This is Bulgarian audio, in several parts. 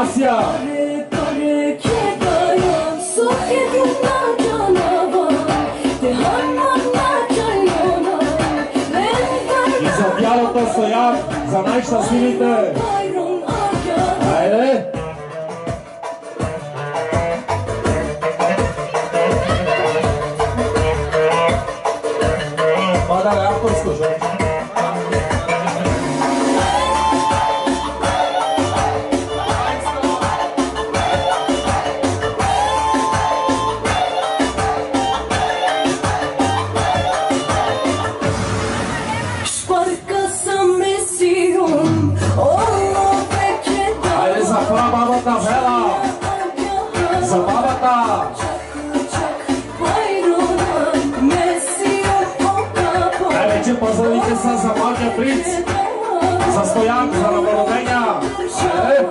Асия. И за бялата Стоян, за най-щастливите. Хайде! Да, авторско, жо. Айде за бабата Вела, за бабата. Най-вече поздравите са за малкия принц, за Стоян, за нагородения. Айде!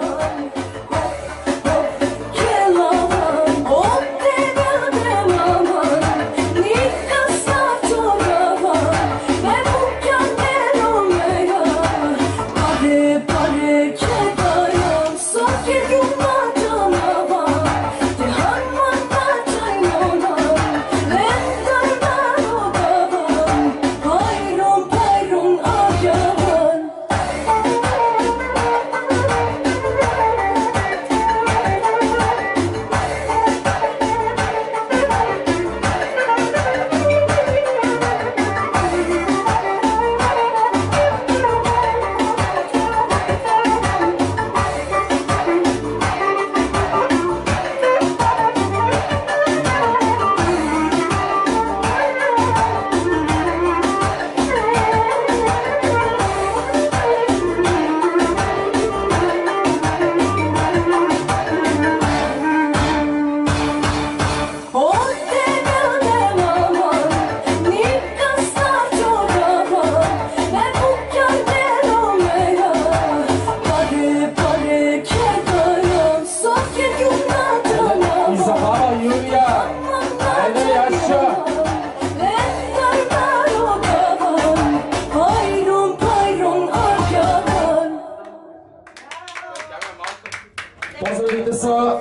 Поздравите са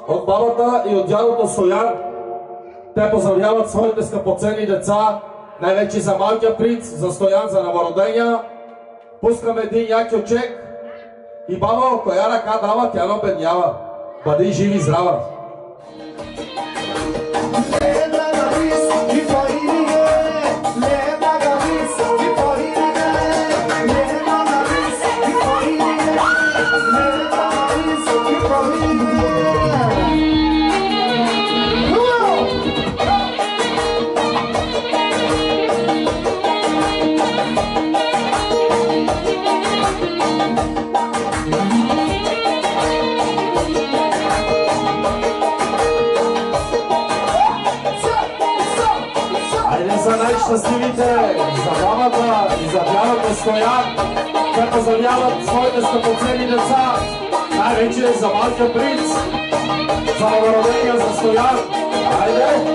от бабата и от дядото Стоян. Те поздравяват своите скъпоценни деца, най-вече за малкия принц, за Стоян, за новородения. Пускаме един якючек и баба, коя ръка дава, тя не обеднява. Бъди жив и здрава! Най-щастливите, за бабата и за бялата Стоян, те поздравяват своите скъпоценни деца, най-вече за малкия принц, за нагородения, за Стоян. Айде!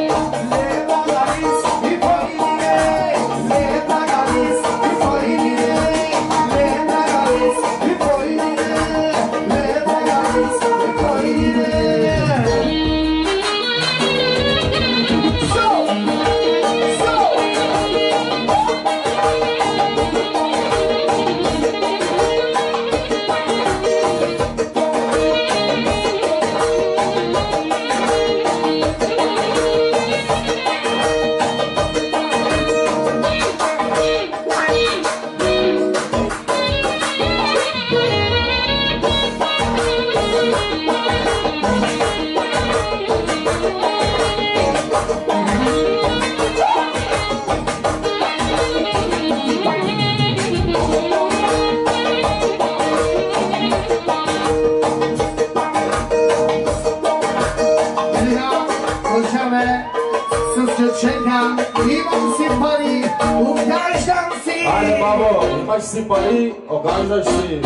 Айде, бабо, имаш си пари, огаждаш си.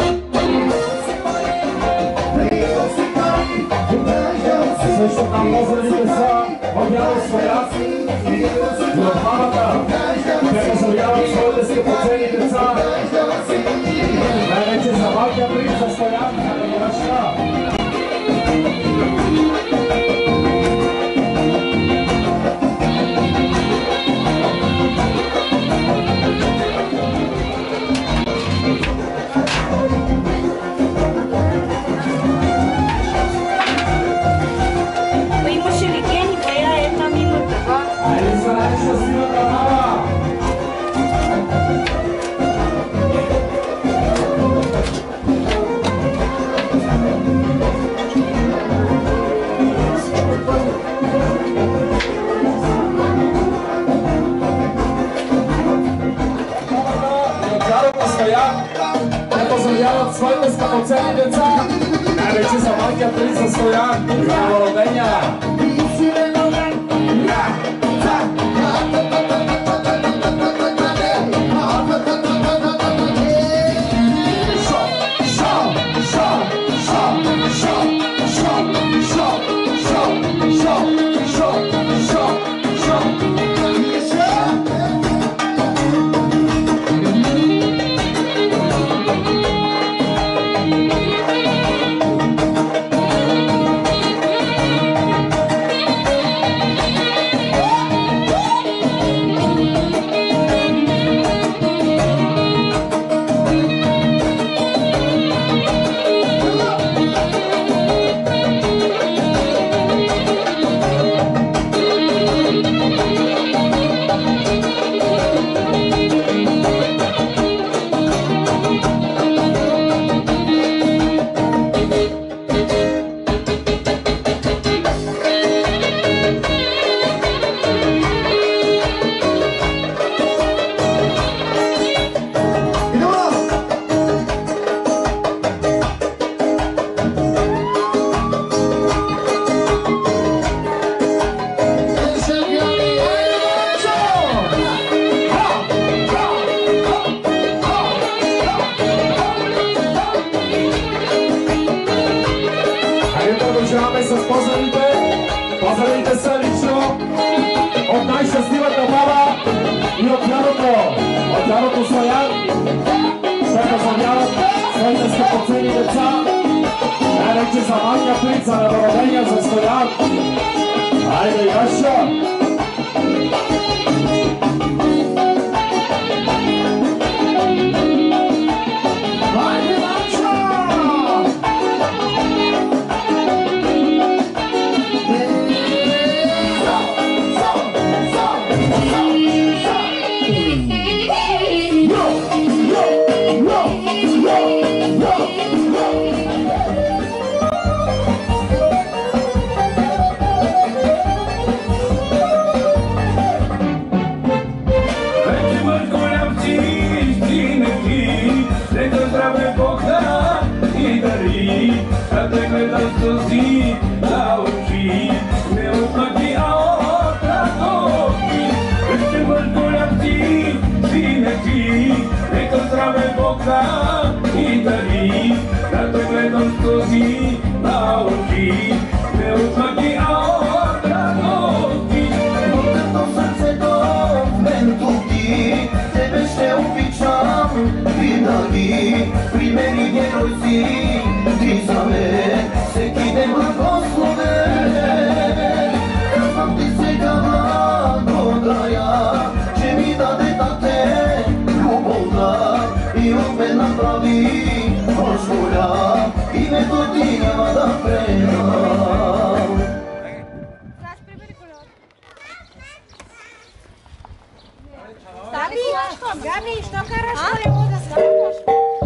Също там поздравите са от Дядо Стоян и от мамата. Те поздравяват своите скъпоценни деца, най-вече за малкия принц за Стоян, за Яша. Имаше ли гени, бая една минута? Айде са най-щастливата мама! Те поздравяват своите скъпоценни деца, най-вече за малкия принц за Стоян, за новородения. Продължаваме с поздравите. Поздравите са лично от най-щастливата баба и от дядото Стоян. Те поздравяват своите скъпоценни деца, най-вече за малкия принц, за новородения, за Стоян. Айде, Яша! И дали, да те гледам този на очи, не отмъки, а от радости. Моето сърцето в мен туки, тебе ще обичам винаги. Примери герой си, ти за мен, всеки ден благословен. Казвам ти сега благодаря, че ми даде тате любовта и от мен направи Бож голям, името ти няма да предам.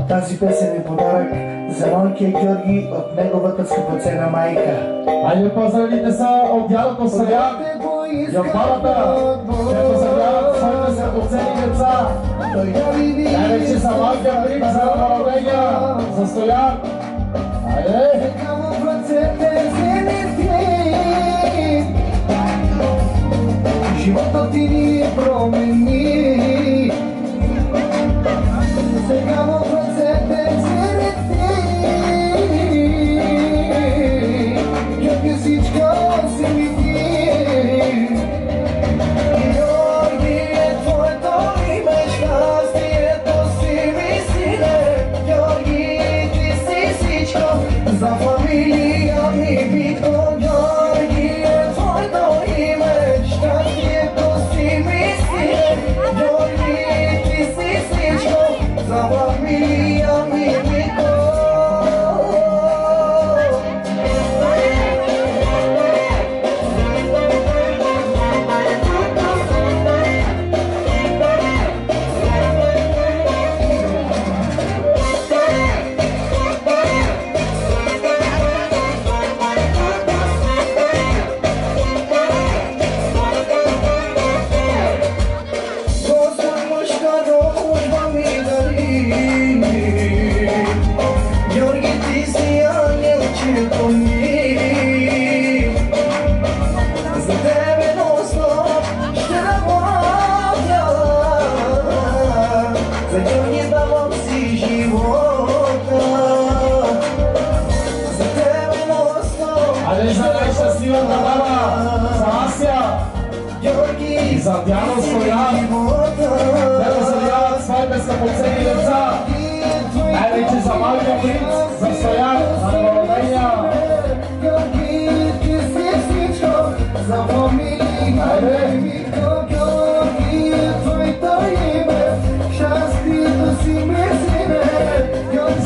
Тази песен е подарък за малкия Георги от неговата скъпоценна майка. Айде поздравите са от дядото Стоян и от бабата. Те поздравяват своите скъпоценни деца, най-вече за малкия принц, за новородения, за Стоян. Айде! Живота ти ни промени. Сега в ръцете вземи ти. Как всичко си ми ти. Георги е твоето име, щастието си ми сине. Георги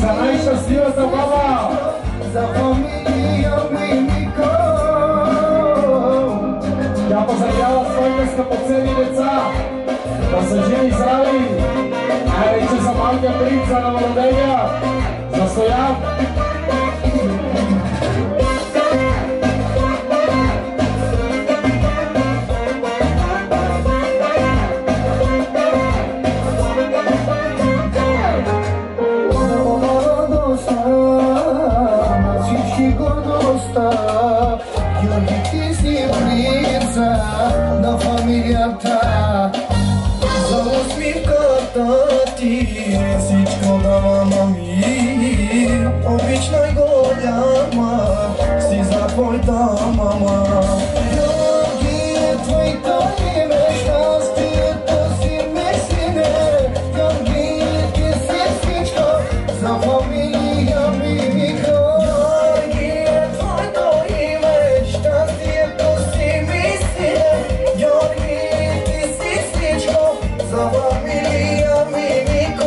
За най-щастливата баба! Тя поздравява своите скъпоценни деца да са живи и здрави, най-вече за малкия принц, за новородения, за Стоян. На фамилията за усмивката ти всичко дава мами, обична и голяма си за твоята мама. Георги е твоето име, щастието си месине, Георги ти си всичко за фамилия Мимика. Георги е твоето име, щастието си месине, Георги ти си всичко за фамилия Мимика.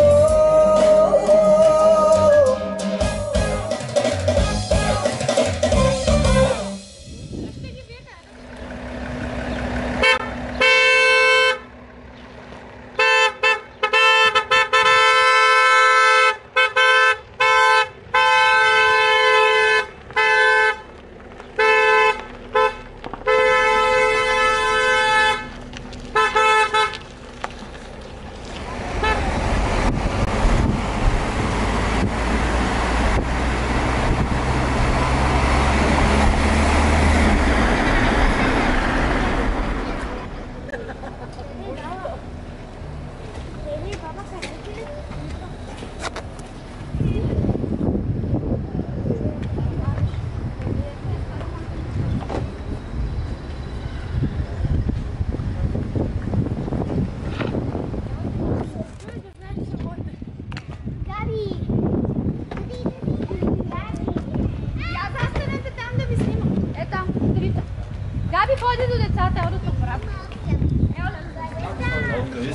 Габи, ходи до децата, ево да се оправя.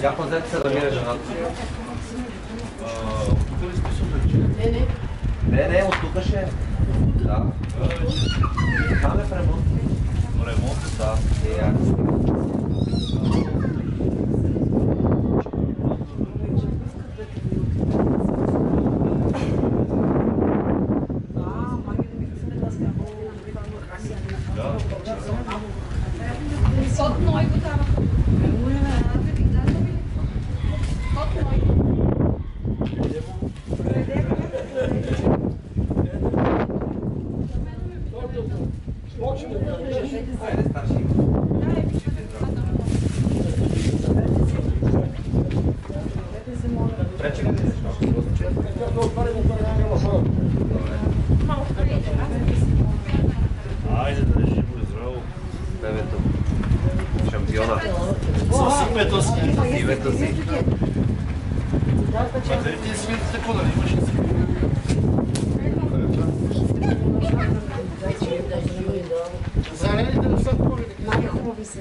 Як взете се да мире жената си? Тук ли списвате? Не, от тук ще е. Да. Там е в ремонт. Ремонт? Да. Сот ной го трябва. Ajde da režimo zdravo. Бебето. Шампиона. Съсипето си. Ивето си. А дали ти светите какво да имаш? Зелените не са хубави. Най-хубави са.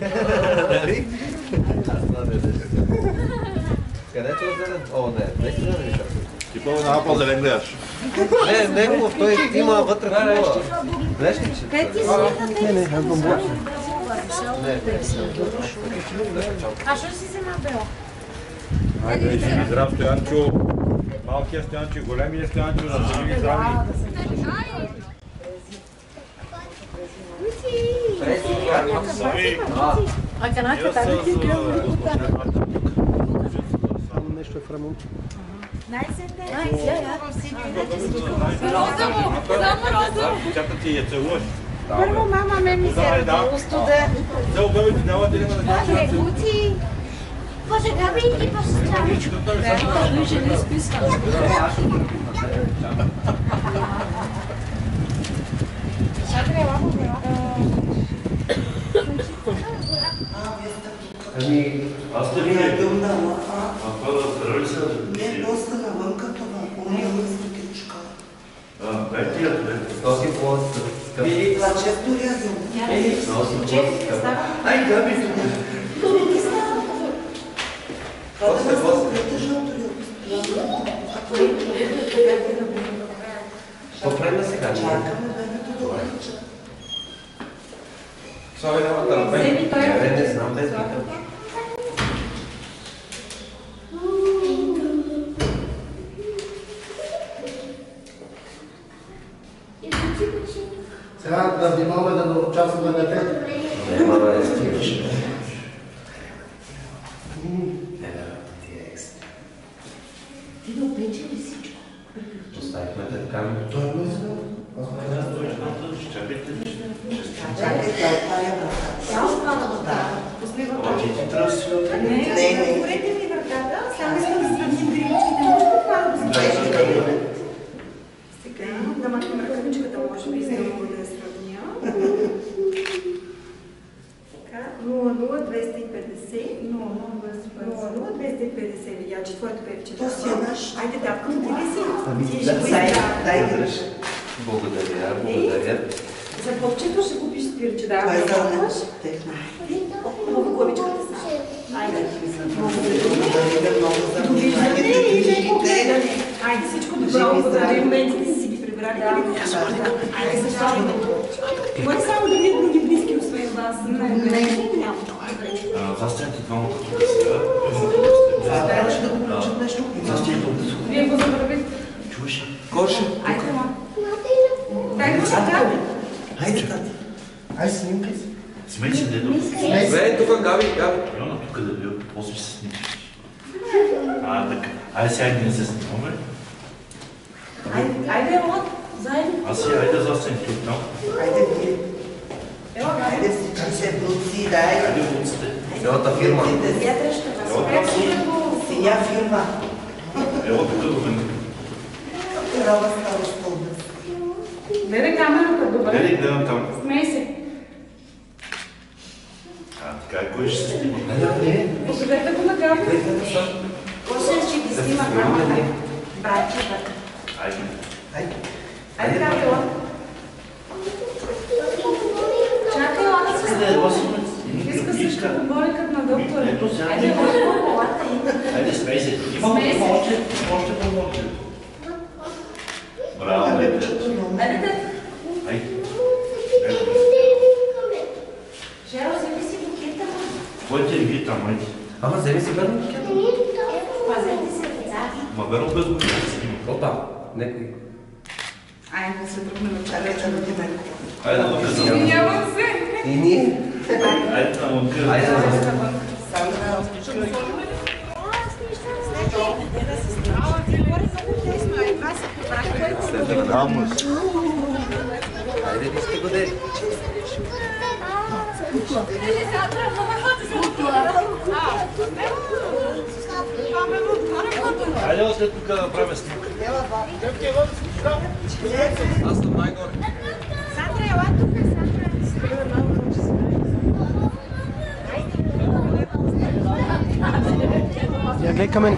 Където е зелен? О, не, наистина не виждам. Ти по-на Апъл зелен гледаш. Не, негов, той има вътре такова. Блешниче. Не. А що си взема бела? Айде, живи здрав, Стоянчо. Малкият Стоянчо, големият Стоянчо, да са живи здрави. А канаката ли ти Нещо е в ремонт. Розово! Само розово! Чакай ти я целуваш. Първо мама ме ми се студа. Цел бебе ти давате ли на Мале кути. Боже, Габи, и пасчавичко. Ще не списва. Аз те видя. А това да здрави се? Не, доста навънка това. Ония мъстрите чука. Дай тия, бе. Този плод. Били плаче туризъм. Ай, Габи. Попрема сега. Слави няма търпение. Не знам без вика. Сега да внимаваме да не участваме на пет. Няма да не стигаш. Ти да опече ли всичко? Оставихме така. Той е мисля. Тя остана до това. Пусни вратата. Не, отворете ми вратата. Само искам да сравним гримичките. Може да това да го сравним? Сега да махнем ръкавичката, може би, за да мога да я сравня. Така, 00250. 00250. Видя, че твоето певче. То си е наш. Айде, дапкам, ти ли си? Дай. Благодаря. За попчето ще купиш спирче, да? Това е за нас. Много главичката са. Айде. Айде всичко добро, благодарим. Моментите си ги прибрали. Айде също. Може само да видят други близки, освен вас. Не, няма. Застанете двамата тук сега. Трябваше да го получат нещо. Вие го забравите. Чуваш? Коша. Айде, ма. Дай го сега. Хайде, тати. Ай, снимка си. Смей се, дедо. Бе, тук Габи. Йона тук да бил, после ще се снимаш. Така. Айде сега не се снимаме. Айде, ела. Заедно. Аз си айде застани тук там. Хайде, вие. Хайде, всички се блудци, дай. Айде луците. Цялата фирма. Вятър ще вас. Синя фирма. Ево тук до мен. Роба става столба. Гледай камерата, добре. Гледай, гледам там. Смей се. Така, кой ще се снима? Покажете го на камера. Косе ще ги снима камера. Братче, братче. Айде. Айде, камера. Чакай, Лана се иска също да говори като на доктора. Ето сега. Айде, колата има. Айде, смей се. Има още по-моче. Браво, дете. Айде, Айде. Жеро, вземи си букета. Кой ти ги там, айде? Ама вземи си бедно. Пазете се, деца. Ма верно без го снима. Опа, некой. Айде, да се тръгнем на Чакай, да видим. Айде да влезам. Извинявам се. И ние. Айде на лънка. Айде да Само да Айде, вижте го де. Айде още тук да правя снимка. Аз съм най-горе. Сандра, ела тук, Викаме.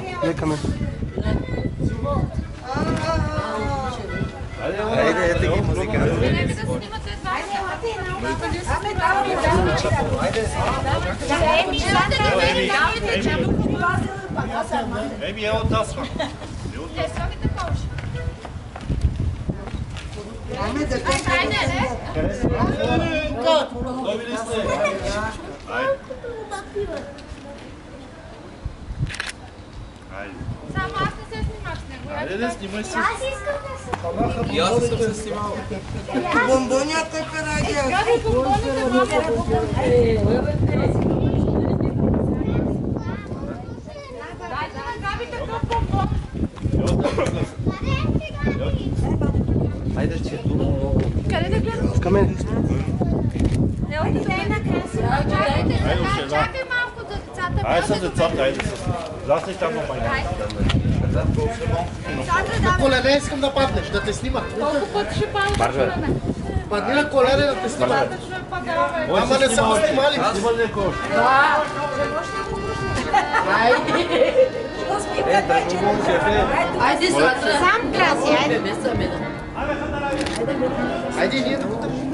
Айде, ете ги музиканти. Еми, ево тасва. Готови ли сте? Айде. Само аз не се снимах с него. Айде да снимай се. Аз искам да се И аз искам се снимал. Бомбонята е радио. Габи бомбоните, мамо. Дайте на Габи такъв бомбон. Айде, ще е тук много. Къде да гледам? В камен. Ело, дай на красиво. Чакай малко за децата. Айде са децата, айде са. Застани там на майка. На колене искам да паднеш, да те снима. Колко пъти ще падаш? Падни на колене да те снима. Ама не са го снимали. Има ли някой още? Айде, Сандра. Сам краси, айде. Айде ние да го държим.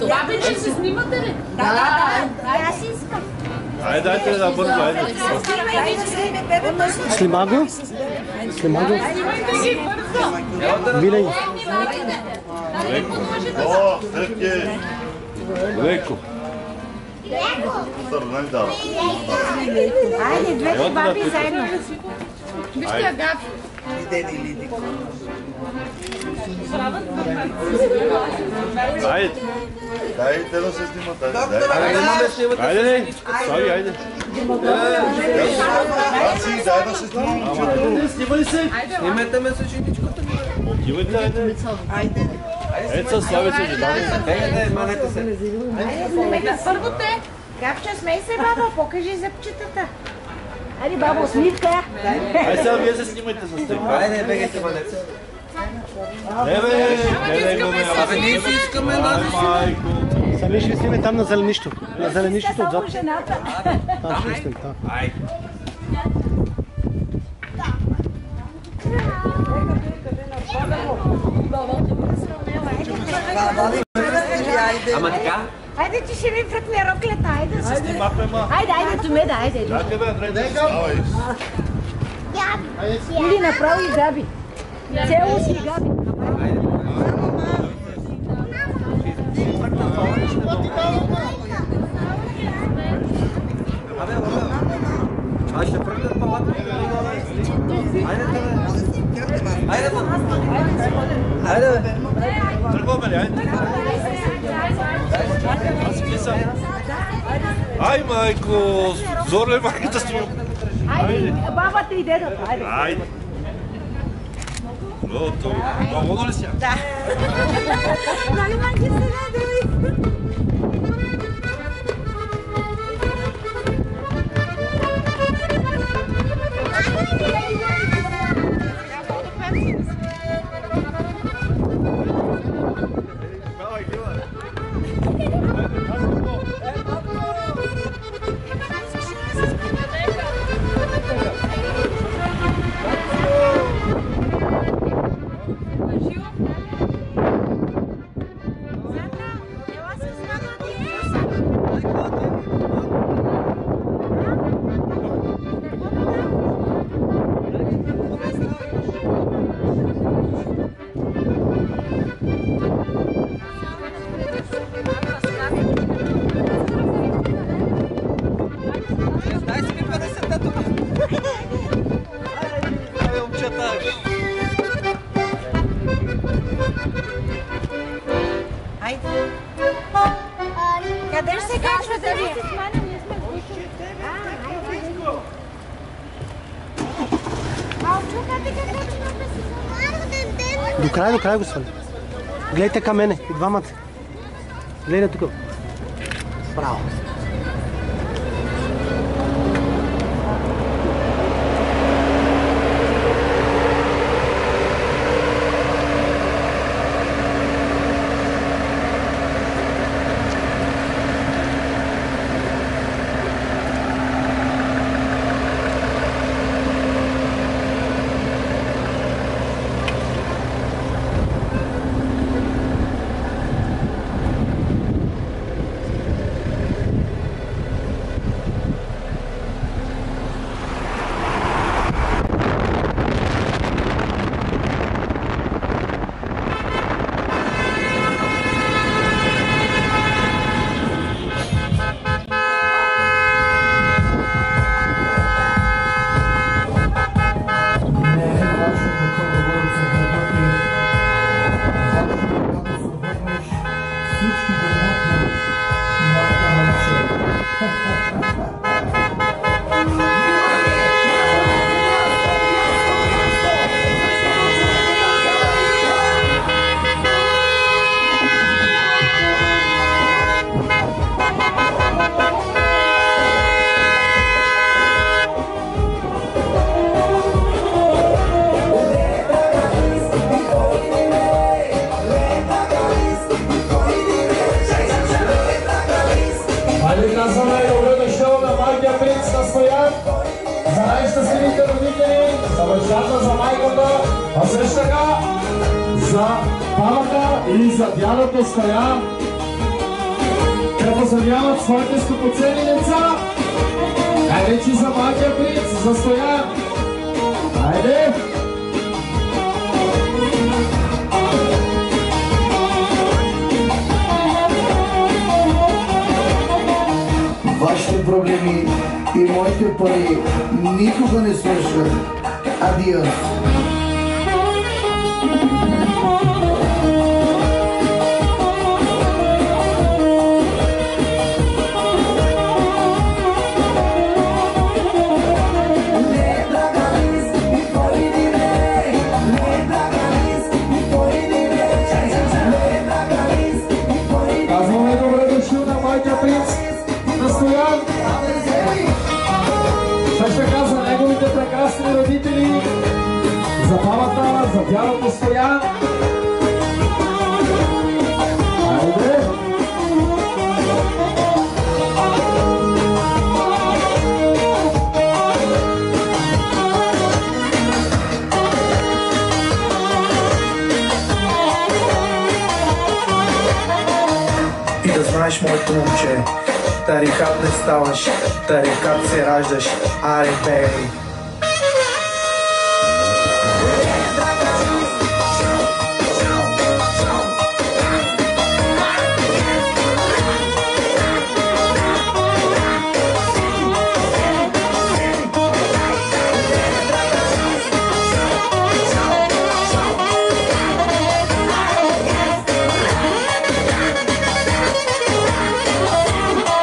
Бабите се снимате ли? Да, аз искам. Айде, дайте да бързо, айде. Слимаго? Слимаго? Винаги. О, леко. Айде, двете баби заедно. Вижте Агафи. Айде. Дайте да се снимат. Айде, Слави, айде. Дай да се снимат. Снимай се. Снимайте ме с женичката. Отивайте, айде. Еца, Слави се жена. Айде, манете се. Първо те. Гапча, смей се, баба, покажи зъбчетата. Айде, баба, усмивка. Айде сега вие се снимайте с теб. Айде, бегайте, манете се. Не бе, Абе, ние си искаме да майко. Сами ще снимем там на зеленището. На зеленището отзад. Само жената. Там ще снимем, там. Айде. Ама така? Айде, ти ще ми фръкне роклята, айде. Снимахме, ма. Айде, айде, айде. Чакай, бе, Андрей. Или направо и Габи. Цело си Габи. Аз ще пръгнат палата. Айде, айде, айде, бе. Тръгваме ли, айде? Аз влизам. Ай, майко! Зорле, майката сме. Айде, бабата и дедата, айде. Айде. Много ли сега? Да. Нали майки се надали? Къде ще се качвате ви? До края, господин. Гледайте към мене, и двамата. Гледай тук. Браво. За най-щастливите родители, за бащата, за майката, а също така за бабата и за дядото Стоян. Те поздравяват своите скъпоценни деца. Най-вече за малкия принц, за Стоян. Хайде! Вашите проблеми и моите пари никога не свършват. Адиос! Казваме добре дошли на майкия принц, на Стоян. Също така за неговите прекрасни родители, за бабата, за дядото Стоян. Хайде! И да знаеш, моето момче, тарикат не ставаш, тарикат се раждаш. Аре, бери!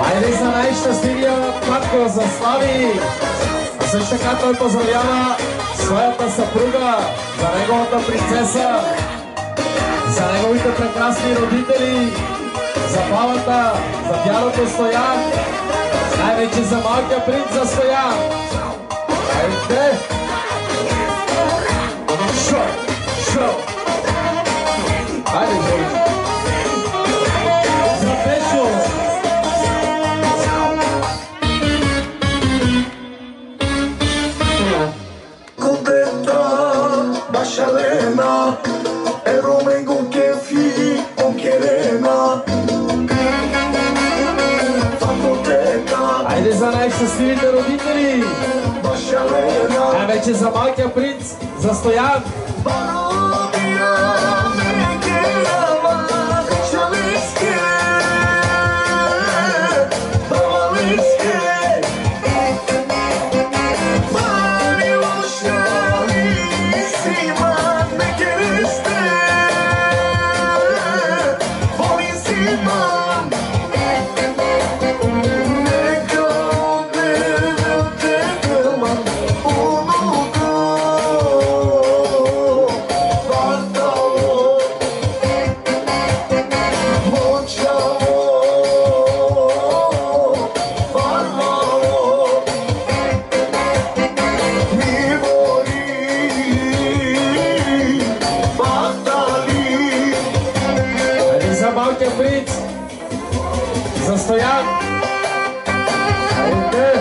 Хайде за най-щастливия татко за Слави! А също така той поздравява своята съпруга, за неговата принцеса, за неговите прекрасни родители, за бабата, за дядото Стоян, най-вече за малкия принц за Стоян. Хайде! Шо! Шо! Хайде, Жори! За Пешо! Alena, el Romengo que fi o Kerena, Fatoteka. Хайде за най-щастливите родители! Най-вече за малкия принц, за Стоян! За Стоян! Хайде!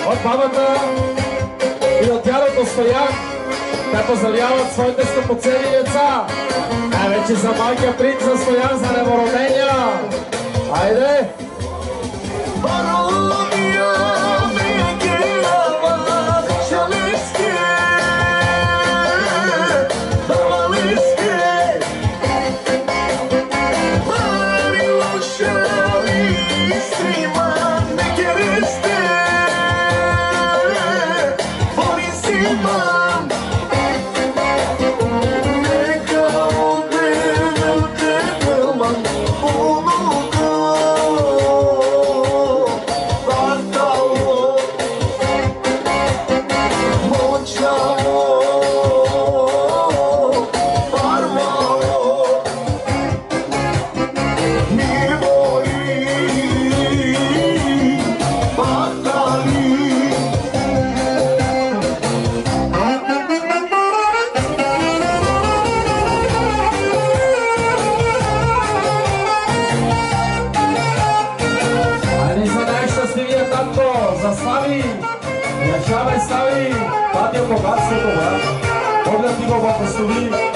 От бабата и от дядото Стоян. Те поздравяват своите скъпоценни деца. Най-вече за малкия принц за Стоян, за новородения. Айде! богатство това. Поглед ти го благослови.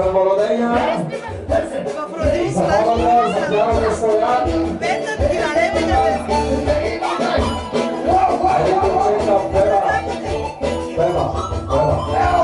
Новородения. За хората, за бяло да стоят. Айде, кучета, пева. Пева, пева.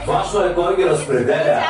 Важно е кой ги разпределя.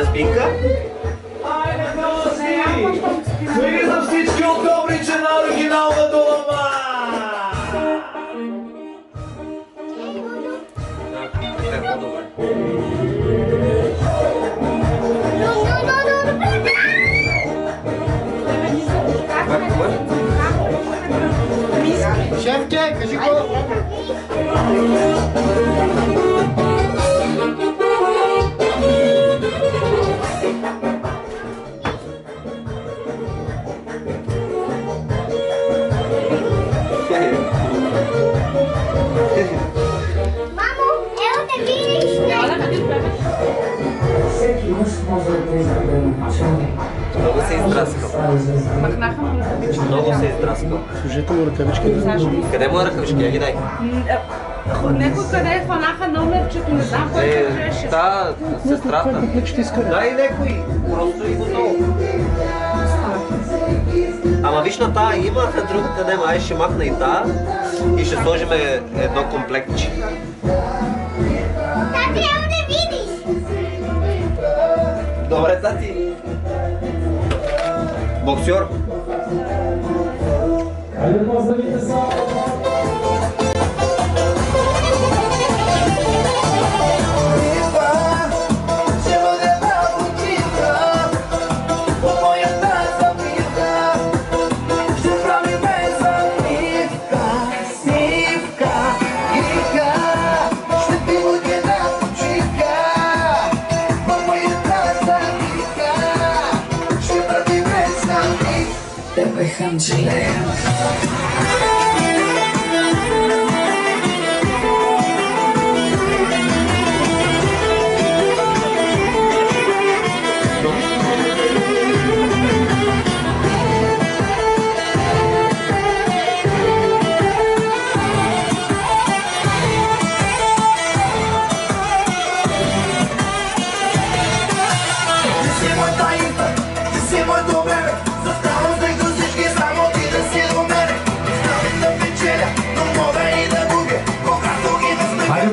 на спинка. Свири за всички от Добрича на оригинална Долома! Шефке, кажи го! Мамо, ево те видиш! Много се издраскал. Много се издраскал. Служете му ръкавички. Къде му е ръкавички? Я ги дай. Некой къде фанаха номерчето, не знам кой беше. Та, сестрата. Дай некой. Просто и готово. Ама виж на тая има, на другата нема. Ай ще махна и тая и ще сложим едно комплектче. Тати, ево те видиш! Добре, тати. Боксер. Хайде, поздравите са!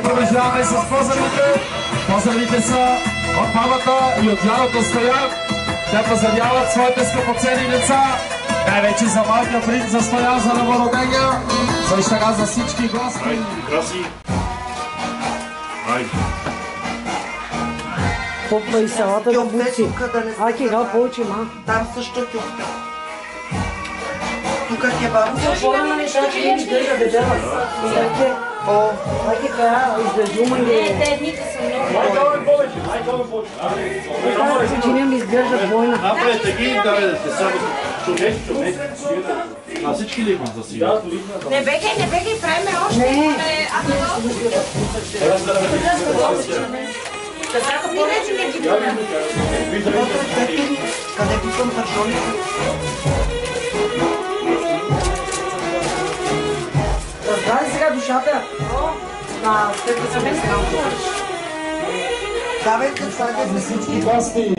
Продължаваме с поздравите. Поздравите са от мамата и от дядото Стоян. Те поздравяват своите скъпоценни деца. Най-вече за малкия принц, за Стоян, за новородения. Също така за всички гости. Краси. Айде. Попа и салата да буци. Аки да получи, ма. Там също кюфта. Тук е бабу. Запора на неща, че не издържа бедела. О, аки кара, издържума или... Те едните са много. Че не ми издържа двойна. Направете ги, давайте само човек. А всички ли имат за сега? Не бегай, правиме още. Не. Казаха по-рече не ги бъда. Къде писам тържони? Раздаде сега душата. На степа са без рамко. Давайте слагай За всички гости.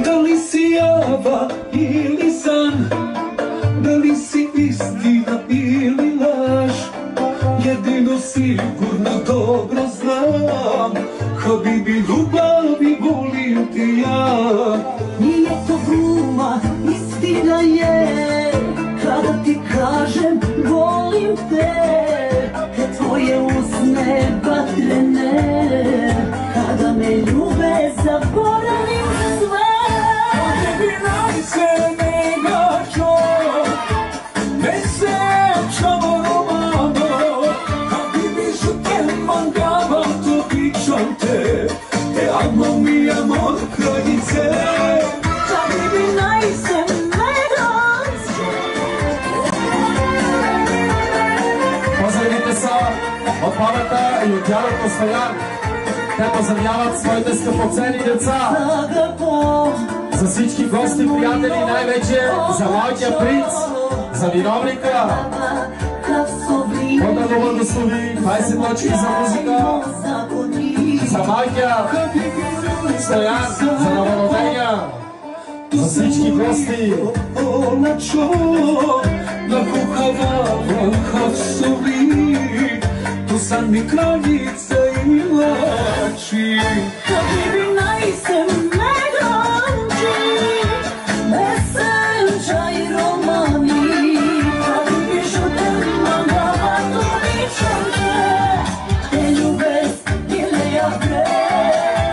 Дали си ява или сън, дали си истина или лъж, едино сигурно добро знам, Хабиби, любави волим ти я. Nije to gluma, istina je, kada ti kažem volim te, tvoje usne vatrene, kada me ljube zaboravim sve. Binaj se negačo, ne se čavoromano, Habibi, žute mangava, to pičam te, te amo mi amor kraljice. Habibi, najsem megas. Поздравите са от мамата и от дядото Стоян. Те поздравяват своите скъпоценни деца. За всички гости, приятели, най-вече за малкия принц, за виновника. Бог да го благослови, 20 точки за музика. За малкия Стоян, за новородения. За всички гости. Tu sam mi kraljica i lači. Kad bi najsem me dođi, mesenča i romani, kad bi šutrma glava to ličanke, te ljubez ile ja pre.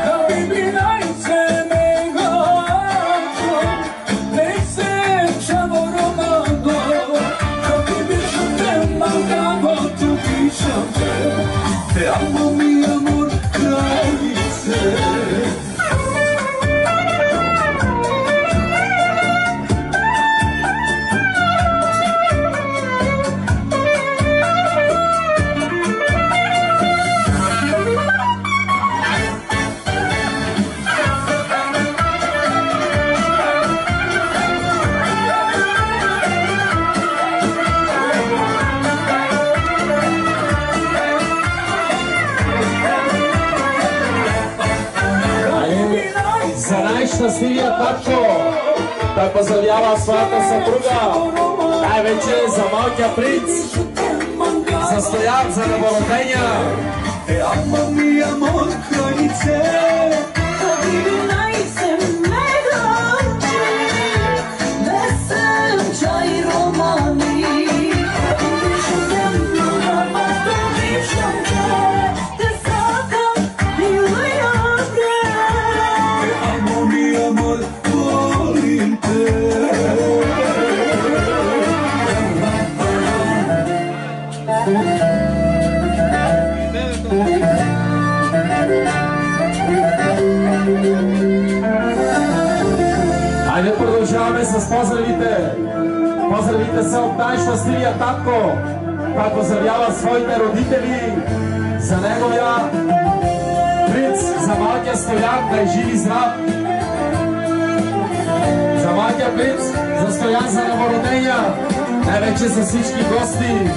Kad bi najsem me dođi, mesenča romano, kad bi šutrma glava to ličanke, te amo mi amor kraljice. За най-щастливия татко, да поздравява своята съпруга, най-вече за малкия принц, за Стоян, за новородения. Amo mi amor kraljice. Kad bi najsem me dođi, mesenča i romani, kad bi šutrma glava to ličanke, te sakam ile ja pre. Amo mi amor, volim te. Айде продължаваме с поздравите. Поздравите са от най-щастливия татко, който поздравява своите родители за неговия принц, за малкия Стоян, да е жив и здрав. За малкия принц, за Стоян, за новородения, най-вече за всички гости.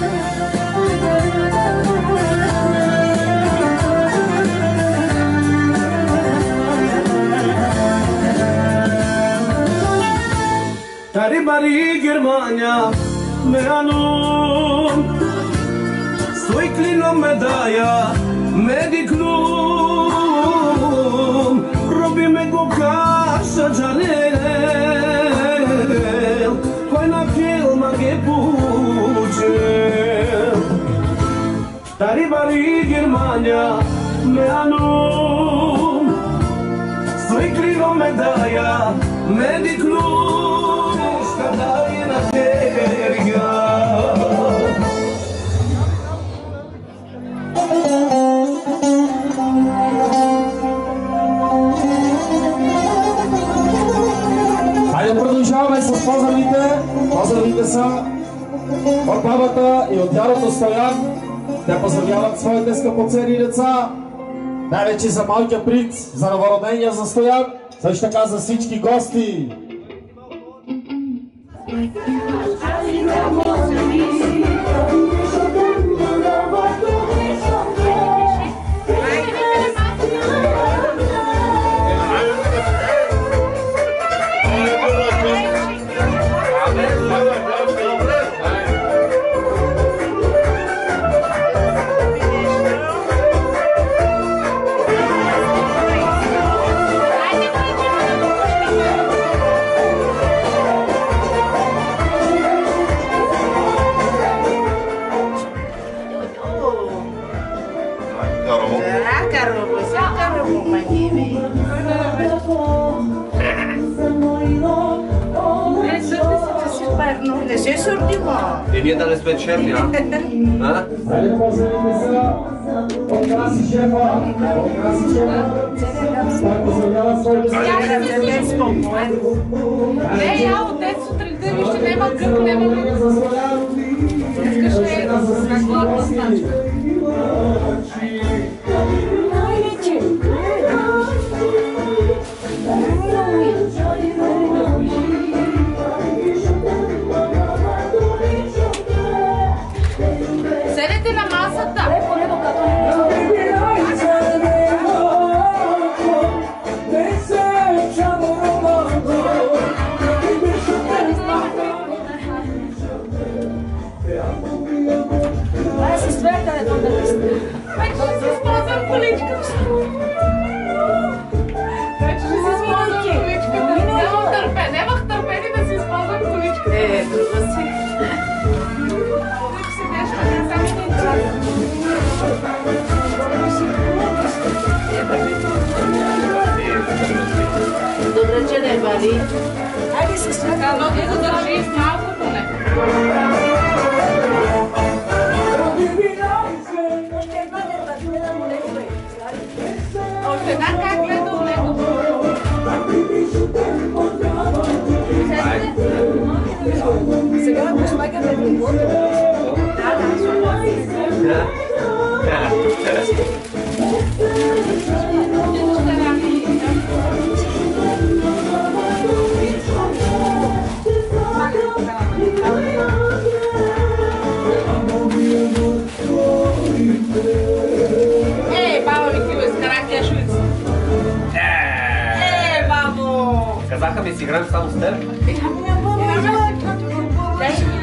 Taribari Germania me anum, stoi clino medaglia, mediclum, robi me go casa giarel, poi na filma che puce. Taribari Germania me anum, stoi clino medaglia, mediclum. Хайде продължаваме с поздравите. Поздравите са от бабата и от дядото Стоян. Те поздравяват своите скъпоценни деца. Най-вече за малкия принц, за новородения, за Стоян. Също така за всички гости. E via dalle speciali, eh? Не, я от дет сутринта вижте, няма гръб, няма гръб. Искаш ли на гладна стачка? Седете на масата! Айде се след. Едно да го държи малко поне. Още една как гледа у него. Сега го слагаме в него. Баба ми ти го изкара кешовица. Бабо! Казаха ми си играем само с теб.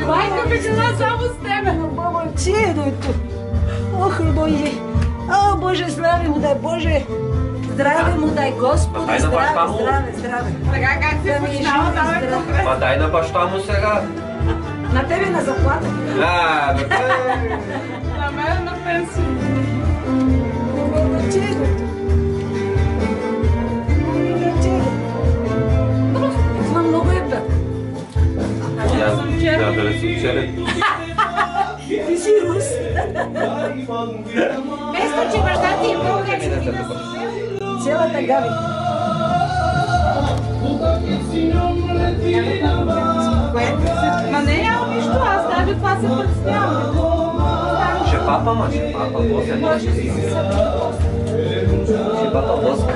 Майка ми каза само с тебе. Момчето. Ох, Боже. О, Боже, здраве му дай, Боже. Здраве му дай, Господи, дай на баща му. здраве. Така как се починава, давай по-добре. Ма дай на баща му сега. На тебе на заплата. На мен на пенсия. Това много е път. Я да ли съм черен? Ти си рус. Вместо, че баща ти е български. Цялата Гави. Ма не нямам нищо, аз даже това се представям. Ще папа, ма ще папа. Ще папа доска.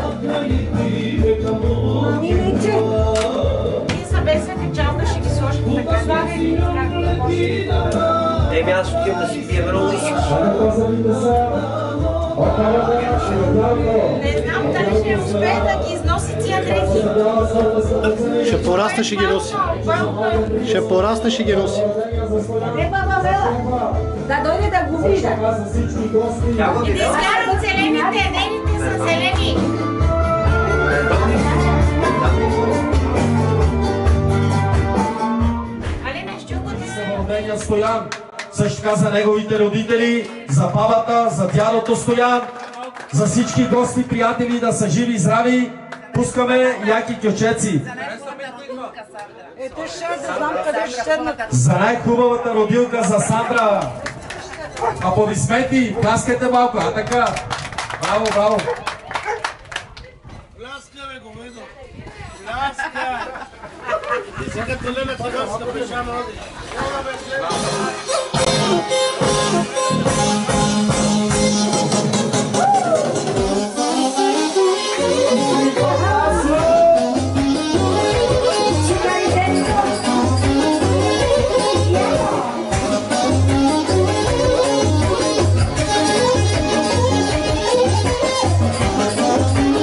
Маминече. Ние са без качалка, ще ги сложим така. Еми аз ще отивам да си пия много искаш. Не знам дали ще успее да ги износи тия дрехи. Ще порасне, ще ги носи. Ще порасне, ще ги носи. Не, баба Вела. Да дойде да го вижда. И да изкарат зелените, нейните са зелени. Али не щукате се. Стоян, също така за неговите родители, за бабата, за дядото Стоян, за всички гости, приятели да са живи и здрави. Пускаме яки кючеци. Ето ще да знам къде ще седнат. За най-хубавата родилка за Сандра. Аплодисменти, пляскайте малко, а така. Браво, браво. Пляска, бе, говедо. Пляска. Ти си като Лена Тиганска пешана оди.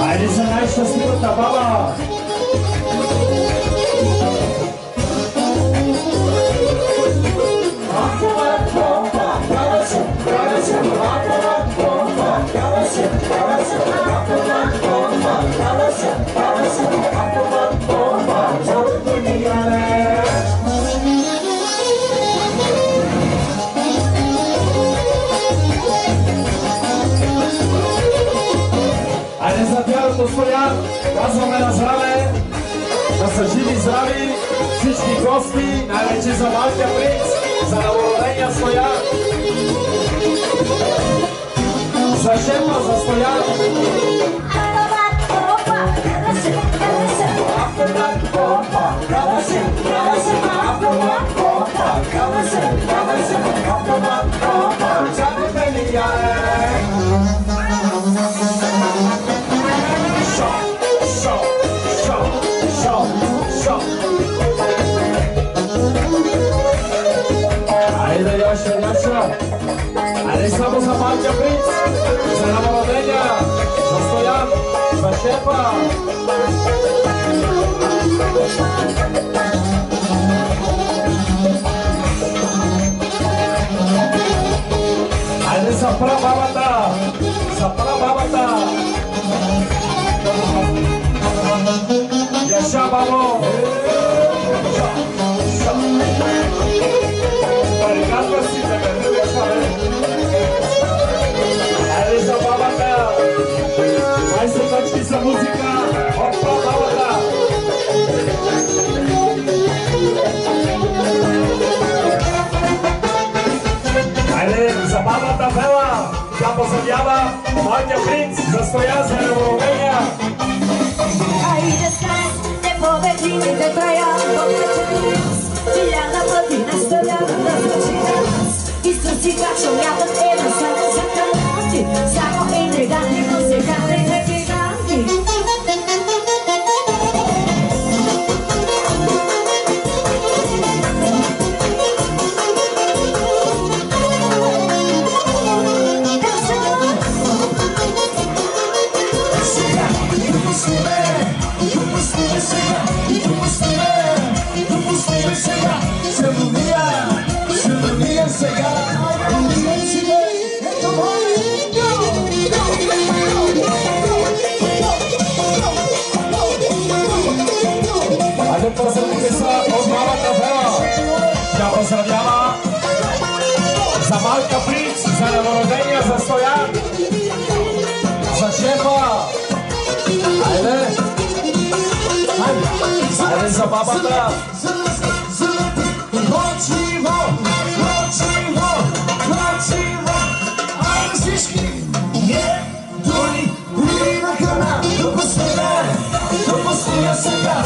Айде за най-щастливата баба! Айде за дядото Стоян, казваме на здраве, да са живи и здрави всички гости, най-вече за малкия принц, за новородения Стоян, за шефа, за Стоян. Айде, Яша, айде само за малкия принц, за новородения, за Стоян, за шефа. Айде за прабабата, за прабабата. Яша, бабо. Барикадва си, да ме Яша, айде за бабата. 20 точки за музика. Опа, бабата. поздравява моите принц за Стоян за Новородения. Айде снес, не победи, не троян, хиляда пъти настоявам да звучи на нас. Изтърси как шумятът е на само за канати, само интриганти, музиканти, гиганти. Айде поздравите са от мамата Вела. Тя поздравява за малка принц, за новородения, за Стоян, за шефа. Айде! Айде за бабата! Айде всички! Дури, на храна, допусти я сега,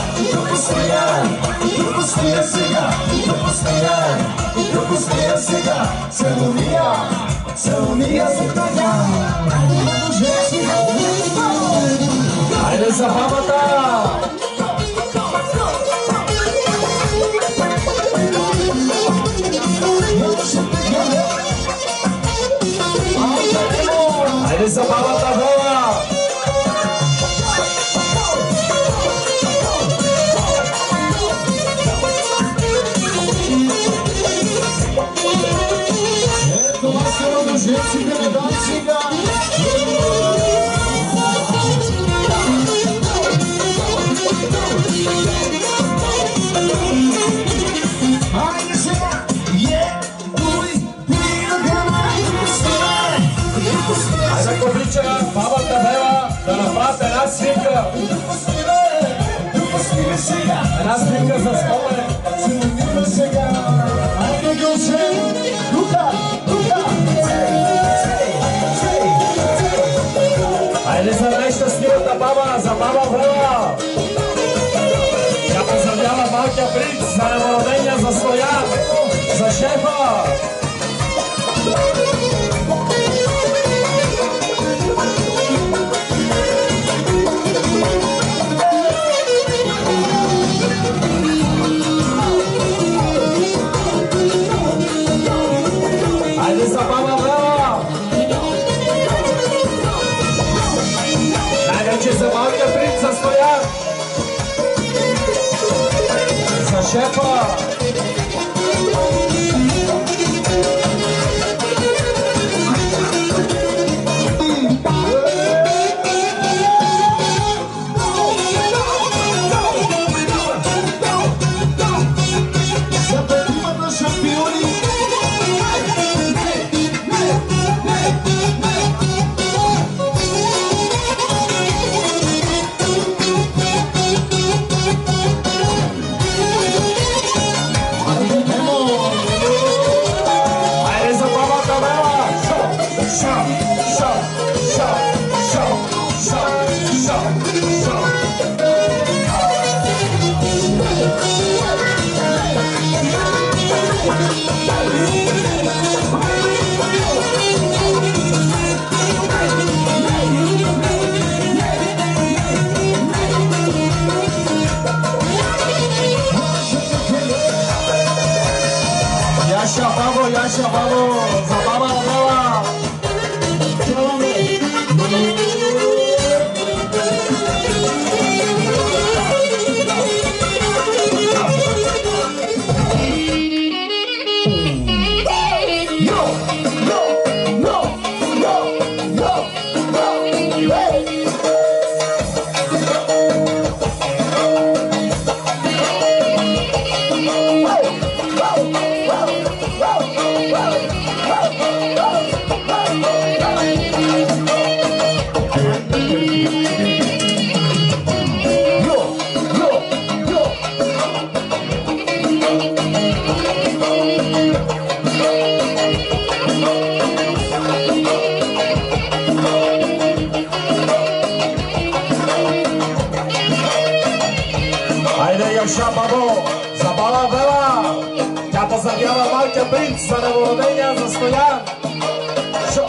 целуния за тая. Айде за бабата! Айде за бабата Вела! Това са мъжеците на Данцига. Айде сега! Айде кобича, бабата Вела, да направят една снимка. Една снимка за спомене. Айде гълже! Тука! Айде за най-щастливата баба, за баба Вела. Тя поздравява малкия принц за новородения, за Стоян, за шефа. Айде за баба Вела. Най-вече за малкия принц, за Стоян, за шефа. За петимата шампиони. Айде за бабата Вела. Яша бабо, за баба Вела. Бороденя за Стоян. Шо?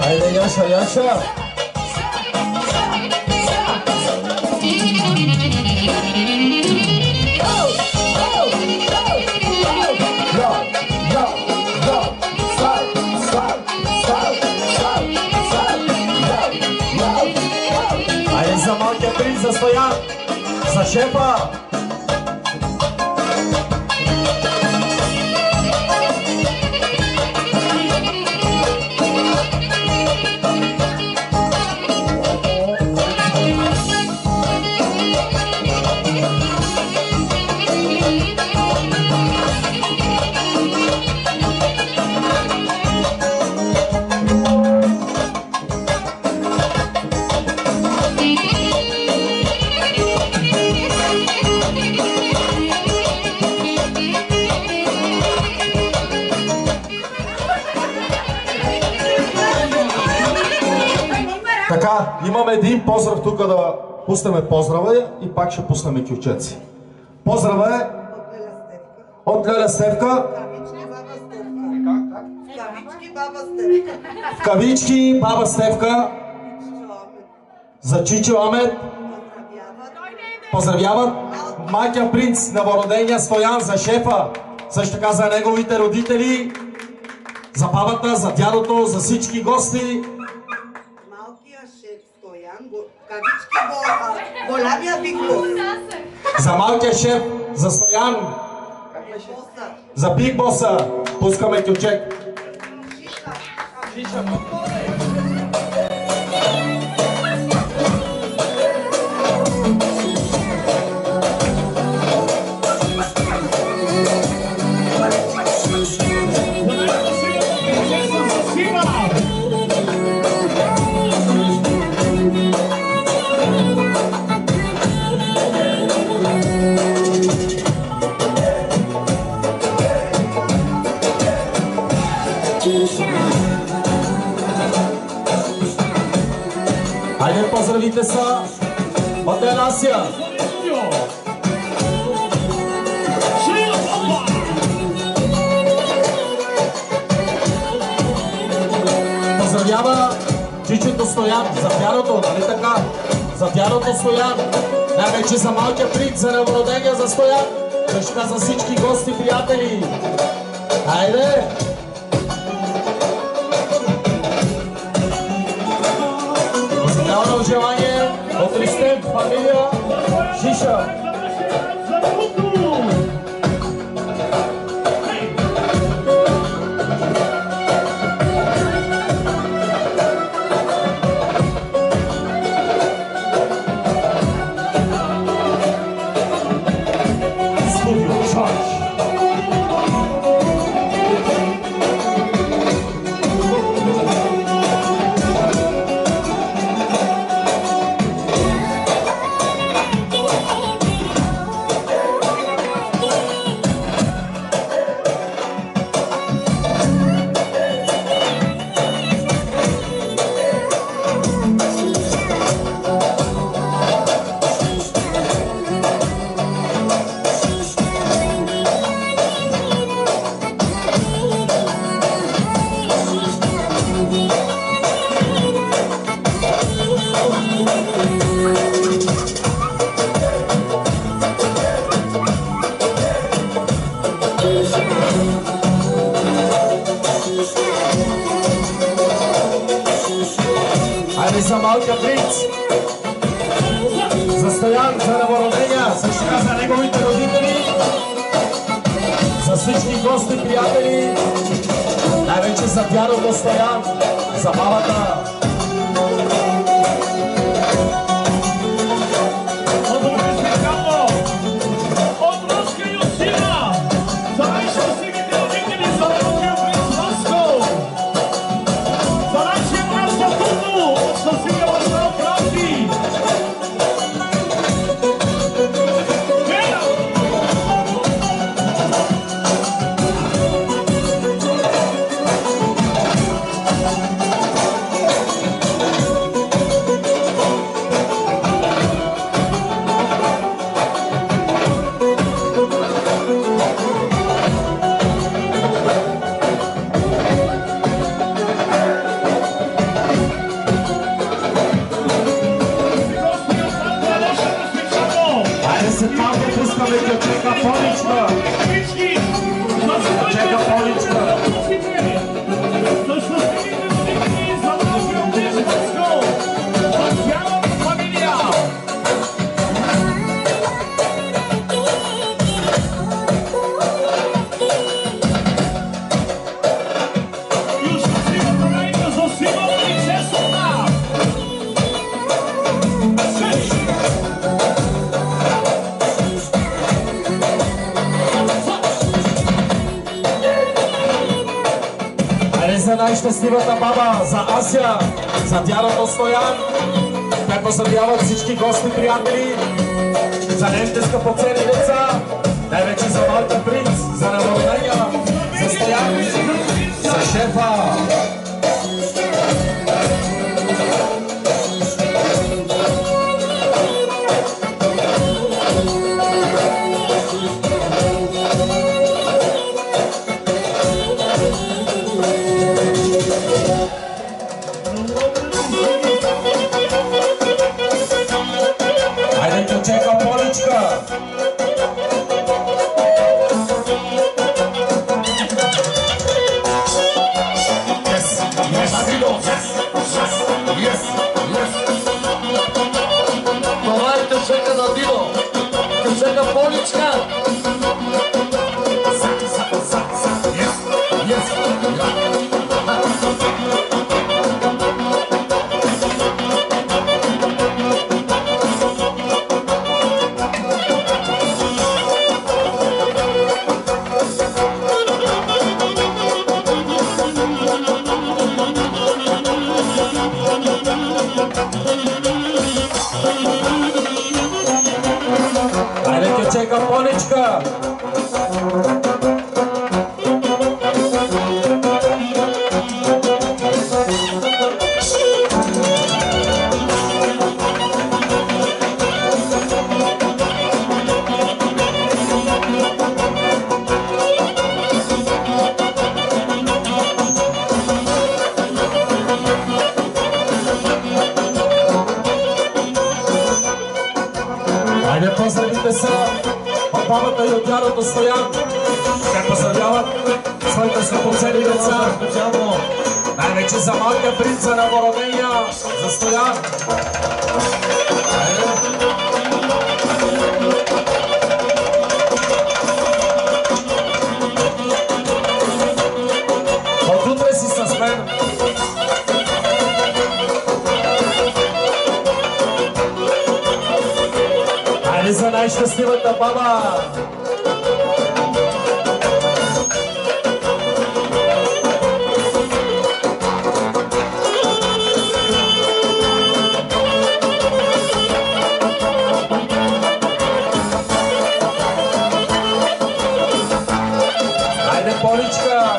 Haydi yaşa yaşa. Haydi zaman getirin za Stojan, za šefa. Така, имаме един поздрав тук да пуснем поздрава и пак ще пуснем кючеци. Поздрава е от Леля Стевка. В кавички баба Стевка. За Чичо Амет. Поздравяват майка принц на Бороденя Стоян, за шефа, също така за неговите родители, за бабата, за дядото, за всички гости. За малкия шеф, за Стоян, за Биг Боса, пускаме кючек. Хайде, поздравите са от Еласия. Поздравява Чичото Стоян за дядото, нали така? За дядото Стоян. Най-вече за малкия принц, за новородения за Стоян. Също така за всички гости, приятели. Хайде! Музикално желание от Ристен, фамилия Шиша. малкия принц. За Стоян, за новородения, също така за неговите родители, за всички гости, приятели, най-вече за дядото Стоян, за бабата. За най-щастливата баба, за Ася, за дядото Стоян. Те поздравяват всички гости, приятели, за нейните скъпоценни деца, най-вече за малкия принц, за новородения, за Стоян, за шефа. Бабата и от дядото Стоян, те поздравяват своите скъпоценни деца, специално най-вече за малкия принц, за новородения, за Стоян. От утре си с мен. Айде за най-щастливата баба! Айде, Поличка!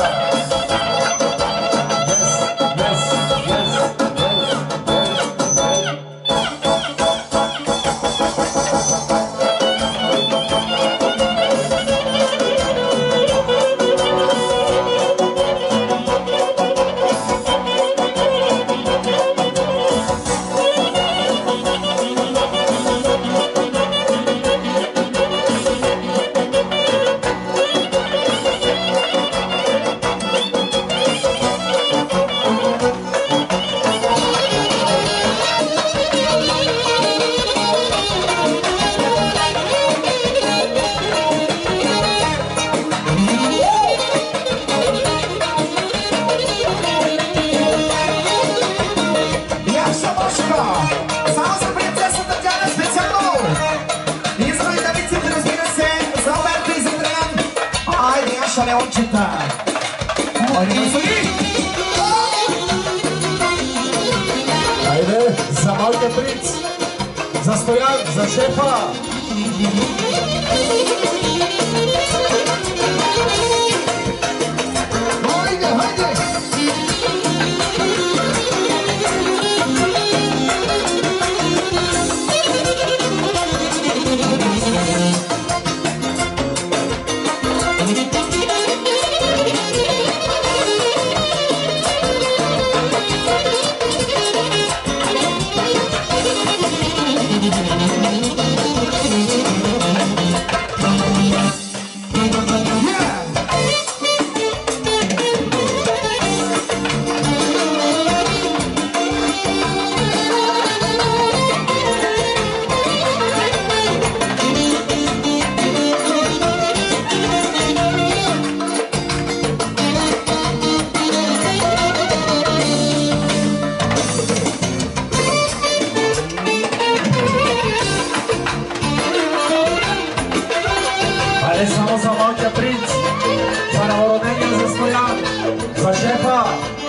naša Leončeta. Ajde, za Malke Princ, za Stojan, za šefa. Hajde, hajde. Samo za Malke Princ, za Novorodenia, za Stojan, za šefa.